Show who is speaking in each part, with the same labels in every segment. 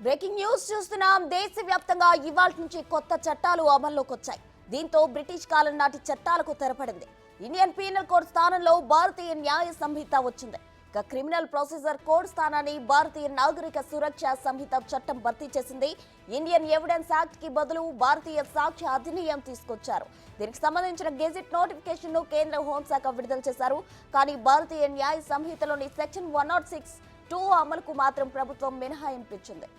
Speaker 1: Breaking news చూస్తున్నాం. దేశవ్యాప్తంగా ఇవాళ నుంచి కొత్త చట్టాలు అమల్లోకి వచ్చాయి. దీంతో బ్రిటిష్ కాలం నాటి చట్టాలకు తెరపడింది. ఇండియన్ పీనల్ కోడ్ స్థానంలో భారతీయ న్యాయ సంహిత వచ్చింది. ఇక క్రిమినల్ ప్రొసీజర్ కోడ్ స్థానాన్ని భారతీయ నాగరిక సురక్ష సంహిత చట్టం భర్తీ చేసింది. ఇండియన్ ఎవిడెన్స్ యాక్ట్ కి బదులు భారతీయ సాక్ష్య అధినియం తీసుకొచ్చారు. దీనికి సంబంధించిన గెజిట్ నోటిఫికేషన్ ను కేంద్ర హోంశాఖ విడుదల చేశారు. కానీ భారతీయ న్యాయ సంహితలోని సెక్షన్ 106(2) అమలుకు మాత్రం ప్రభుత్వం మినహాయింపించింది.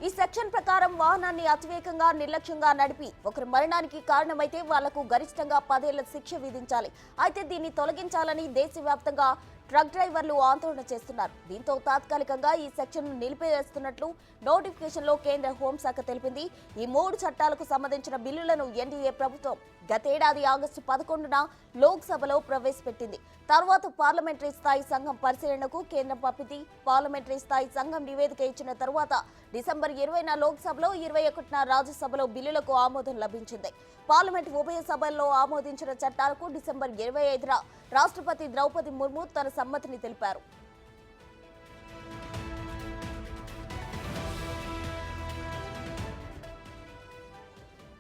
Speaker 1: ఈ సెక్షన్ ప్రకారం వాహనాన్ని అతివేగంగా నిర్లక్ష్యంగా నడిపి ఒకరి మరణానికి కారణమైతే వాళ్లకు గరిష్టంగా 10 ఏళ్ల శిక్ష విధించాలి. అయితే దీన్ని తొలగించాలని దేశవ్యాప్తంగా ట్రక్ డ్రైవర్లు ఆందోళన చేస్తున్నారు. దీంతో తాత్కాలికంగా ఈ సెక్షన్ ను నిలిపివేస్తున్నట్లు నోటిఫికేషన్ లో కేంద్ర హోంశాఖ తెలిపింది. ఈ 3 చట్టాలకు సంబంధించిన బిల్లులను ఎన్డీఏ ప్రభుత్వం గతేడాది ఆగస్టు 11న లోక్సభలో ప్రవేశపెట్టింది. తర్వాత పార్లమెంటరీ స్థాయి సంఘం పరిశీలనకు కేంద్రం పంపింది. పార్లమెంటరీ స్థాయి సంఘం నివేదిక ఇచ్చిన తర్వాత డిసెంబర్ 20న లోక్సభలో, 21న రాజ్యసభలో బిల్లులకు ఆమోదం లభించింది. పార్లమెంట్ ఉభయ సభల్లో ఆమోదించిన చట్టాలకు డిసెంబర్ 25న రాష్ట్రపతి ద్రౌపది ముర్ము తన సమ్మతిని తెలిపారు.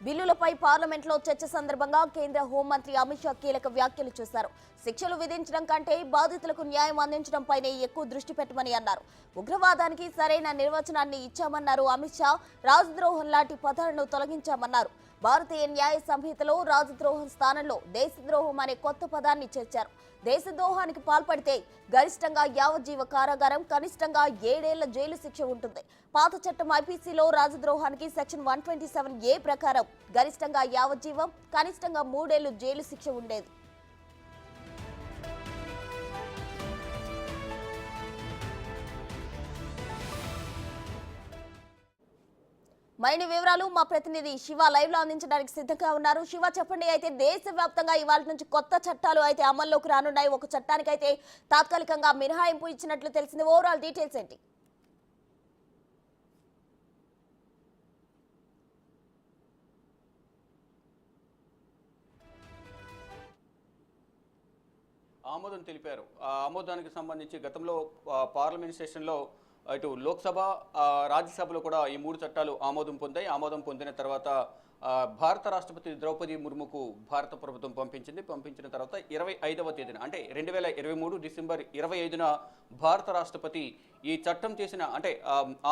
Speaker 1: బిల్లులపై పార్లమెంట్లో చర్చ సందర్భంగా కేంద్ర హోంమంత్రి అమిత్ షా కీలక వ్యాఖ్యలు చేశారు. శిక్షలు విధించడం కంటే బాధితులకు న్యాయం అందించడంపైనే ఎక్కువ దృష్టి పెట్టమని అన్నారు. ఉగ్రవాదానికి సరైన నిర్వచనాన్ని ఇచ్చామన్నారు అమిత్ షా. రాజద్రోహం లాంటి పదాలను తొలగించామన్నారు. భారతీయ న్యాయ సంహితలో రాజద్రోహం స్థానంలో దేశద్రోహం అనే కొత్త పదాన్ని చేర్చారు. దేశద్రోహానికి పాల్పడితే గరిష్టంగా యావజ్జీవ కారాగారం, కనిష్టంగా 7 ఏళ్ల జైలు శిక్ష ఉంటుంది. పాత చట్టం ఐపీసీలో రాజద్రోహానికి సెక్షన్ 127A ప్రకారం గరిష్టంగా యావజ్జీవం, కనిష్టంగా 3 ఏళ్లు జైలు శిక్ష ఉండేది. మరిన్ని వివరాలు మా ప్రతినిధి శివ లైవ్ లో అందించడానికి సిద్ధంగా ఉన్నారు. శివ, చెప్పండి. అయితే దేశవ్యాప్తంగా ఇవాళ నుంచి కొత్త చట్టాలు అయితే అమల్లోకి రానున్నాయి. ఒక చట్టానికి అయితే తాత్కాలికంగా మినహాయింపు ఇచ్చినట్లు తెలిసింది. ఓవరాల్ డీటెయిల్స్ ఏంటి?
Speaker 2: ఆమోదం తెలిపారు. ఆ ఆమోదానికి సంబంధించి గతంలో పార్లమెంట్ సెషన్లో ఇటు లోక్సభ, రాజ్యసభలో కూడా ఈ 3 చట్టాలు ఆమోదం పొందాయి. ఆమోదం పొందిన తర్వాత భారత రాష్ట్రపతి ద్రౌపది ముర్ముకు భారత ప్రభుత్వం పంపించిన తర్వాత 25వ తేదీన అంటే 2023 డిసెంబర్ 25న భారత రాష్ట్రపతి ఈ చట్టం చేసిన అంటే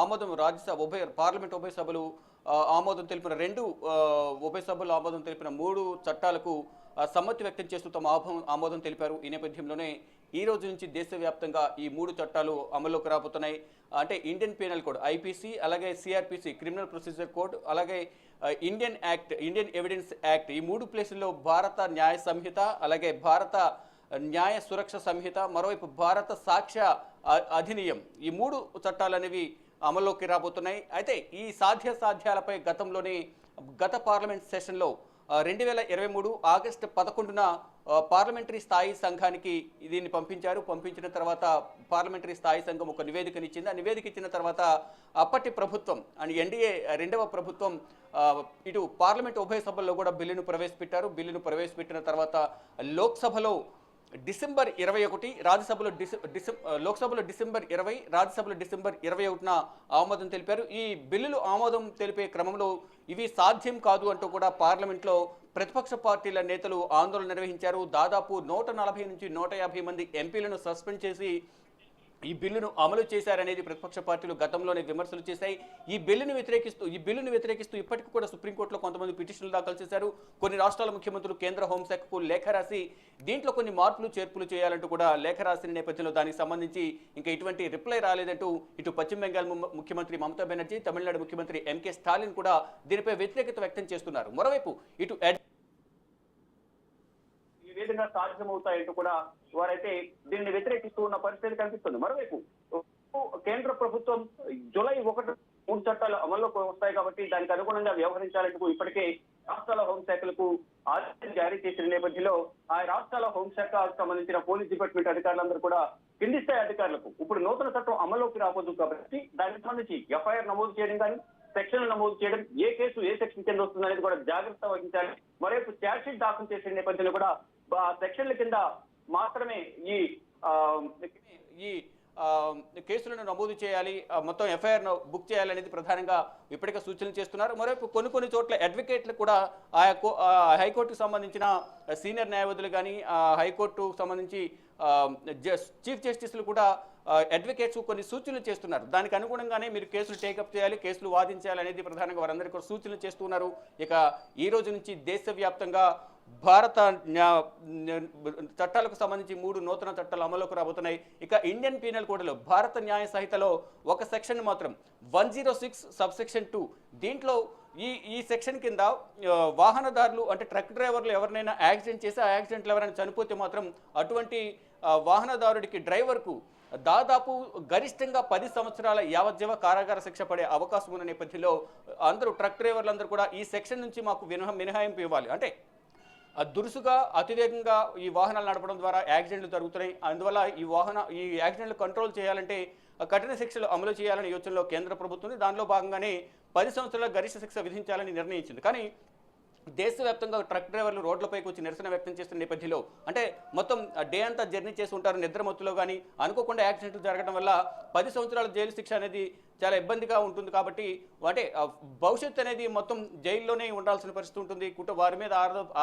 Speaker 2: ఆమోదం రాజ్యసభ పార్లమెంట్ ఉభయ సభలు ఆమోదం తెలిపిన 2 ఉభయ సభలు ఆమోదం తెలిపిన 3 చట్టాలకు సమ్మతి వ్యక్తం చేస్తూ తమ ఆమోదం తెలిపారు. ఈ నేపథ్యంలోనే ఈ రోజు నుంచి దేశవ్యాప్తంగా ఈ 3 చట్టాలు అమల్లోకి రాబోతున్నాయి. అంటే ఇండియన్ పీనల్ కోడ్ ఐపీసీ, అలాగే సిఆర్పిసి క్రిమినల్ ప్రొసీజర్ కోడ్, అలాగే Indian act, Indian evidence act, ఈ 3 ప్లేసుల్లో భారత న్యాయ సంహిత, అలాగే భారత న్యాయ సురక్ష సంహిత, మరోవైపు భారత సాక్ష్య అధినియం, ఈ 3 చట్టాలు అనేవి అమల్లోకి రాబోతున్నాయి. అయితే ఈ సాధ్యాలపై గత పార్లమెంట్ సెషన్లో 2023 ఆగస్టు 11న పార్లమెంటరీ స్థాయి సంఘానికి దీన్ని పంపించిన తర్వాత పార్లమెంటరీ స్థాయి సంఘం ఒక నివేదికనిచ్చింది. ఆ నివేదిక ఇచ్చిన తర్వాత అప్పటి ప్రభుత్వం ఎన్డీఏ 2వ ప్రభుత్వం ఇటు పార్లమెంట్ ఉభయ సభల్లో కూడా బిల్లును ప్రవేశపెట్టిన తర్వాత లోక్సభలో డిసెంబర్ 21, రాజ్యసభలో లోక్సభలో డిసెంబర్ 20, రాజ్యసభలో డిసెంబర్ 21న ఆమోదం తెలిపారు. ఈ బిల్లులు ఆమోదం తెలిపే క్రమంలో ఇవి సాధ్యం కాదు అంటూ కూడా పార్లమెంట్లో ప్రతిపక్ష పార్టీల నేతలు ఆందోళన నిర్వహించారు. దాదాపు 140 నుంచి 150 మంది ఎంపీలను సస్పెండ్ చేసి ఈ బిల్లును అమలు చేశారనేది ప్రతిపక్ష పార్టీలు గతంలోనే విమర్శలు చేశాయి. ఈ బిల్లును వ్యతిరేకిస్తూ ఇప్పటికీ కూడా సుప్రీంకోర్టులో కొంతమంది పిటిషన్లు దాఖలు చేశారు. కొన్ని రాష్ట్రాల ముఖ్యమంత్రులు కేంద్ర హోంశాఖకు లేఖ రాసి దీంట్లో కొన్ని మార్పులు చేర్పులు చేయాలంటూ కూడా లేఖ రాసిన నేపథ్యంలో దానికి సంబంధించి ఇంకా ఇటువంటి రిప్లై రాలేదంటూ ఇటు పశ్చిమ బెంగాల్ ముఖ్యమంత్రి మమతా బెనర్జీ, తమిళనాడు ముఖ్యమంత్రి ఎంకే స్టాలిన్ కూడా దీనిపై వ్యతిరేకత వ్యక్తం చేస్తున్నారు. మరోవైపు ఇటు
Speaker 3: విధంగా సాధ్యమవుతాయంటూ కూడా వారైతే దీన్ని వ్యతిరేకిస్తూ ఉన్న పరిస్థితి కనిపిస్తుంది. మరోవైపు కేంద్ర ప్రభుత్వం జూలై 1 3 చట్టాలు అమల్లోకి వస్తాయి కాబట్టి దానికి అనుగుణంగా వ్యవహరించాలంటూ ఇప్పటికే రాష్ట్రాల హోంశాఖలకు ఆదేశాలు జారీ చేసిన నేపథ్యంలో ఆ రాష్ట్రాల హోంశాఖకు సంబంధించిన పోలీస్ డిపార్ట్మెంట్ అధికారులందరూ కూడా కింది స్థాయి అధికారులకు ఇప్పుడు నూతన చట్టం అమల్లోకి రాబోదు కాబట్టి దానికి సంబంధించి ఎఫ్ఐఆర్ నమోదు చేయడం కానీ సెక్షన్లు నమోదు చేయడం, ఏ కేసు ఏ సెక్షన్ కింద వస్తుంది అనేది కూడా జాగ్రత్త వహించాలి. మరోవైపు ఛార్జ్ షీట్ దాఖలు చేసే నేపథ్యంలో కూడా సెక్షన్ల కింద మాత్రమే
Speaker 2: ఈ కేసులను నమోదు చేయాలి, మొత్తం ఎఫ్ఐఆర్ను బుక్ చేయాలనేది ప్రధానంగా ఇప్పటికే సూచనలు చేస్తున్నారు. మరోవైపు కొన్ని చోట్ల అడ్వకేట్లు కూడా హైకోర్టుకు సంబంధించిన సీనియర్ న్యాయవాదులు కానీ హైకోర్టుకు సంబంధించి చీఫ్ జస్టిస్లు కూడా అడ్వకేట్స్ కొన్ని సూచనలు చేస్తున్నారు. దానికి అనుగుణంగానే మీరు కేసులు టేకప్ చేయాలి, కేసులు వాదించాలి అనేది ప్రధానంగా వారందరికీ కూడా సూచనలు చేస్తున్నారు. ఇక ఈ రోజు నుంచి దేశవ్యాప్తంగా భారత చట్టాలకు సంబంధించి 3 నూతన చట్టాలు అమలులోకి రాబోతున్నాయి. ఇక ఇండియన్ పీనల్ కోడ్లో భారత న్యాయ సంహితలో ఒక సెక్షన్ మాత్రం 106 సబ్సెక్షన్ 2 దీంట్లో ఈ సెక్షన్ కింద వాహనదారులు అంటే ట్రక్ డ్రైవర్లు ఎవరినైనా యాక్సిడెంట్ చేసి ఆ యాక్సిడెంట్లో ఎవరైనా చనిపోతే మాత్రం అటువంటి వాహనదారుడికి డ్రైవర్కు దాదాపు గరిష్టంగా 10 సంవత్సరాల యావజ్జీవ కారాగార శిక్ష పడే అవకాశం ఉన్న నేపథ్యంలో అందరూ ట్రక్ డ్రైవర్లందరూ కూడా ఈ సెక్షన్ నుంచి మాకు మినహాయింపు ఇవ్వాలి. అంటే దురుసుగా అతివేగంగా ఈ వాహనాలు నడపడం ద్వారా యాక్సిడెంట్లు జరుగుతున్నాయి. అందువల్ల ఈ యాక్సిడెంట్లు కంట్రోల్ చేయాలంటే కఠిన శిక్షలు అమలు చేయాలని యోచనలో కేంద్ర ప్రభుత్వం ఉంది. దానిలో భాగంగానే 10 సంవత్సరాల గరిష్ట శిక్ష విధించాలని నిర్ణయించింది. కానీ దేశవ్యాప్తంగా ట్రక్ డ్రైవర్లు రోడ్లపైకి వచ్చి నిరసన వ్యక్తం చేస్తున్న నేపథ్యంలో అంటే మొత్తం డే అంతా జర్నీ చేసి ఉంటారు, నిద్రమత్తులో కానీ అనుకోకుండా యాక్సిడెంట్లు జరగడం వల్ల 10 సంవత్సరాల జైలు శిక్ష అనేది చాలా ఇబ్బందిగా ఉంటుంది. కాబట్టి అంటే భవిష్యత్తు అనేది మొత్తం జైల్లోనే ఉండాల్సిన పరిస్థితి ఉంటుంది. వారి మీద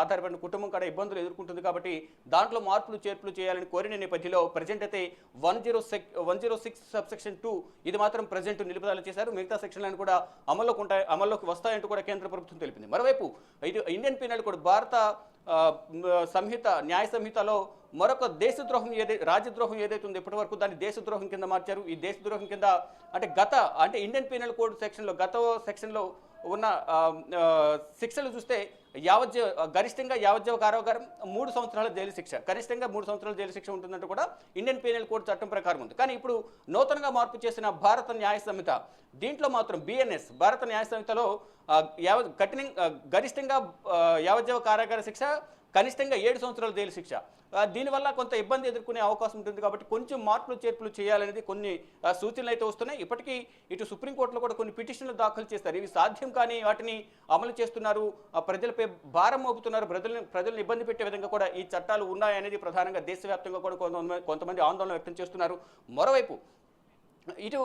Speaker 2: ఆధారపడిన కుటుంబం కూడా ఇబ్బందులు ఎదుర్కొంటుంది. కాబట్టి దాంట్లో మార్పులు చేర్పులు చేయాలని కోరిన నేపథ్యంలో ప్రజెంట్ అయితే 106 సబ్సెక్షన్ 2 ఇది మాత్రం ప్రజెంట్ నిలుపుదల చేశారు. మిగతా సెక్షన్లను కూడా అమల్లోకి వస్తాయంటూ కూడా కేంద్ర ప్రభుత్వం తెలిపింది. మరోవైపు ఇది ఇండియన్ పీనల్ కోడ్ భారత న్యాయ సంహితలో మరొక దేశద్రోహం రాజ్యద్రోహం ఏదైతే ఉందో ఇప్పటి వరకు దాన్ని దేశద్రోహం కింద మార్చారు. ఈ దేశద్రోహం కింద అంటే ఇండియన్ పీనల్ కోడ్ సెక్షన్లో గత సెక్షన్లో ఉన్న శిక్షలు చూస్తే గరిష్టంగా యావజ్జీవ కారాగారం 3 సంవత్సరాల జైలు శిక్ష, కనిష్టంగా 3 సంవత్సరాల జైలు శిక్ష ఉంటుందంటూ కూడా ఇండియన్ పీనల్ కోడ్ చట్టం ప్రకారం ఉంది. కానీ ఇప్పుడు నూతనంగా మార్పు చేసిన భారత న్యాయ సంహిత దీంట్లో మాత్రం BNS భారత న్యాయ సంహితలో గరిష్టంగా యావజ్జీవ కారాగార శిక్ష, కనిష్టంగా 7 సంవత్సరాల జైలు శిక్ష. దీనివల్ల కొంత ఇబ్బంది ఎదుర్కొనే అవకాశం ఉంటుంది. కాబట్టి కొంచెం మార్పులు చేర్పులు చేయాలనేది కొన్ని సూచనలు అయితే వస్తున్నాయి. ఇప్పటికీ ఇటు సుప్రీంకోర్టులో కూడా కొన్ని పిటిషన్లు దాఖలు చేస్తారు. ఇవి సాధ్యం కానీ వాటిని అమలు చేస్తున్నారు, ప్రజలపై భారం మోపుతున్నారు, ప్రజలను ఇబ్బంది పెట్టే విధంగా కూడా ఈ చట్టాలు ఉన్నాయనేది ప్రధానంగా దేశవ్యాప్తంగా కూడా కొంతమంది ఆందోళన వ్యక్తం చేస్తున్నారు. మరోవైపు ఇటు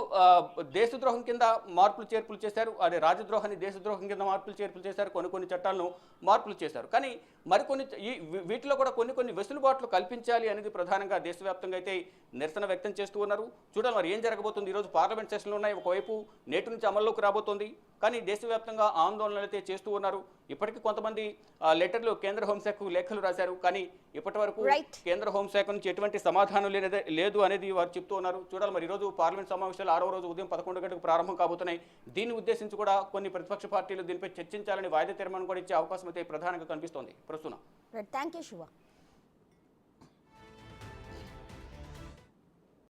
Speaker 2: దేశద్రోహం కింద మార్పులు చేర్పులు చేశారు, అదే రాజద్రోహాన్ని దేశద్రోహం కింద మార్పులు చేర్పులు చేశారు, కొన్ని చట్టాలను మార్పులు చేశారు. కానీ మరికొన్ని వీటిలో కూడా కొన్ని వెసులుబాట్లు కల్పించాలి అనేది ప్రధానంగా దేశవ్యాప్తంగా అయితే నిరసన వ్యక్తం చేస్తూ ఉన్నారు. చూడాలి మరి ఏం జరగబోతుంది. ఈరోజు పార్లమెంట్ సెషన్లు ఉన్నాయి, ఒకవైపు నేటి నుంచి అమల్లోకి రాబోతోంది. కానీ దేశవ్యాప్తంగా ఆందోళనలు అయితే చేస్తూ ఉన్నారు. ఇప్పటికీ కొంతమంది లెటర్లు కేంద్ర హోంశాఖకు లేఖలు రాశారు. కానీ ఇప్పటి వరకు కేంద్ర హోంశాఖ నుంచి ఎటువంటి సమాధానం లేదు అనేది వారు చెప్తూ ఉన్నారు. చూడాలి మరి ఈరోజు పార్లమెంట్ సమావేశాలు 6వ రోజు ఉదయం 11 గంటలకు ప్రారంభం కాబోతున్నాయి. దీన్ని ఉద్దేశించి కూడా కొన్ని ప్రతిపక్ష పార్టీలు దీనిపై చర్చించాలని వాయిదా తీర్మానం కూడా ఇచ్చే అవకాశం అయితే ప్రధానంగా కనిపిస్తోంది. ప్రస్తుతం
Speaker 1: థ్యాంక్ యూ శివ.